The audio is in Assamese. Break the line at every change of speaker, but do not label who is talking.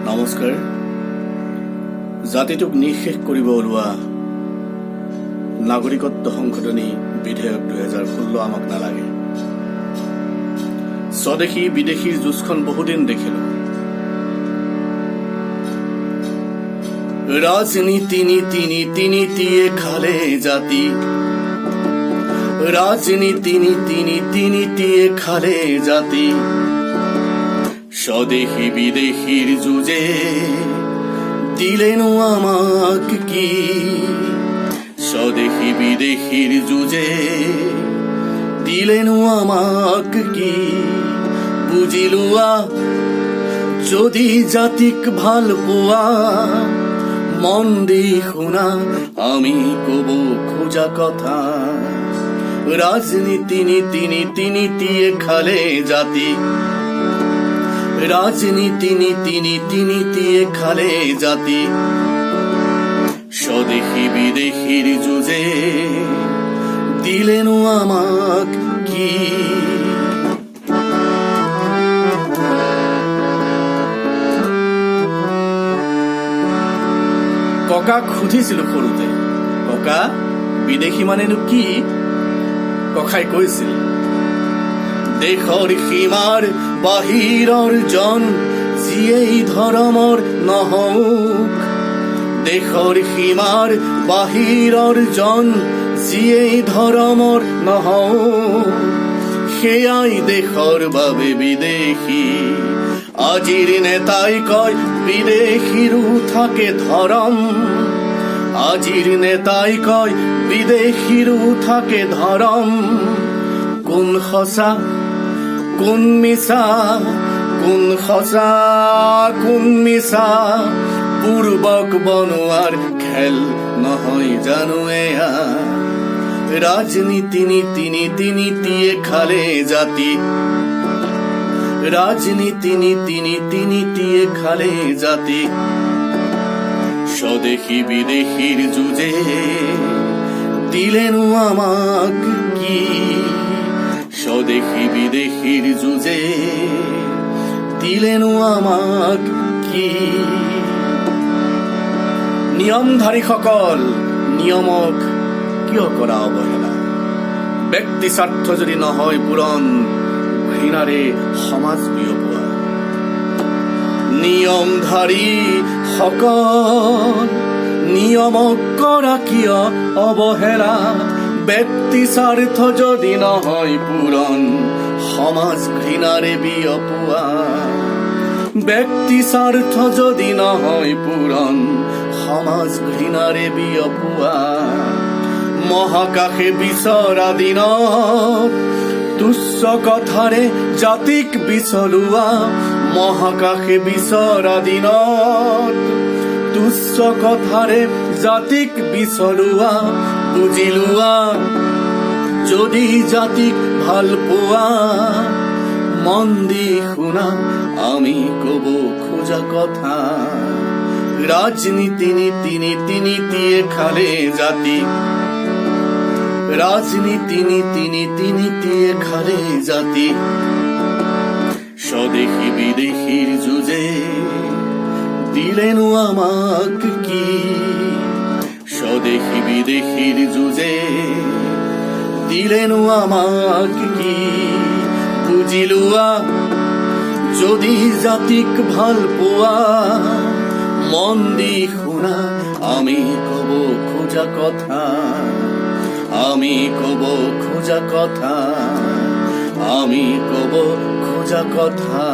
নমস্কাৰ। জাতিটোক নিঃশেষ কৰিব ওলোৱা নাগৰিকত্ব সংশোধনী বিধেয়ক 2016 আমাক নালাগে। স্বদেশী বিদেশীৰ যুঁজখন বহুদিন দেখিলো। রাজনীতি নীতিয়ে খালে জাতি, রাজনীতি নীতিয়ে খালে জাতি। স্বদেশী বিদেশীর যুঁজে দিলেন আমাক কি, স্বদেশী বিদেশীর যুঁজে দিলেন আমাক কি। বুঝিলোৱা যদি জাতিক ভাল পোৱা, মন দি শুনা আমি কব খোজা কথা। রাজনীতি নীতিয়ে খালে জাতি, রাজনীতি নীতিয়ে খালে জাতি। স্বদেশী বিদেশীর যুঁজে দিলেন আমাক কি। ককাক সুধিছিলো সৰুতে, ককা বিদেশী মানেনো কি? ককাই কৈছিল, দেশৰ সীমাৰ বাহিৰৰ জন যিয়েই ধৰ্মৰ নহওক, দেশৰ সীমাৰ বাহিৰৰ জন যিয়েই ধৰ্মৰ নহওক, সেয়াই দেশৰ বাবে বিদেশী। আজিৰ নেতাই কয় বিদেশীৰো থাকে ধৰম, আজিৰ নেতাই কয় বিদেশীৰো থাকে ধৰম। কোন সঁচা কোন মিছা, কোন সঁচা কোন মিছা, পূৰ্বক বনোৱাৰ খেল নহয় জানো এয়া। রাজনীতি নীতিয়ে খালে জাতি, রাজনীতি নীতিয়ে খালে জাতি। স্বদেশী বিদেশীর যুঁজে দিলেন আমাক কি, স্বদেশী বিদেশীর যুঁজে দিলেন আমাক কি। নিয়মধাৰীসকল নিয়মক কিয় কৰা অৱহেলা? ব্যক্তি স্বাৰ্থ যদি নহয় পূৰণ, ঘৃণাৰে সমাজ বিয়পোৱা। নিয়মধাৰী সকল নিয়মক কৰা কিয় অৱহেলা? ব্যক্তি স্বাৰ্থ যদি নহয় পূৰণ, সমাজ ঘৃণাৰে বিয়পোৱা। ব্যক্তি স্বাৰ্থ যদি নহয় পূৰণ, সমাজ ঘৃণাৰে বিয়পোৱা। মহাকাশে বিচৰা দিনত তুচ্ছ কথাৰে জাতিক বিচলোৱা, মহাকাশে বিচৰা দিনত তুচ্ছ কথাৰে জাতিক বিচলোৱা। বুজিলোৱা যদি জাতিক ভাল পোৱা, মন দি শুনা আমি কব খোজা কথা। রাজনীতি নীতিয়ে খালে জাতি, রাজনীতি নীতিয়ে খালে জাতি। স্বদেশী বিদেশীর যুঁজে দিলেন আমাক কি, স্বদেশী বিদেশীর যুঁজে দিলেন আমাক কি। বুজিলোৱা যদি জাতিক ভাল পোৱা, মন দি শুনা আমি কব খোজা কথা। আমি কব খোজা কথা, আমি কব খোজা কথা।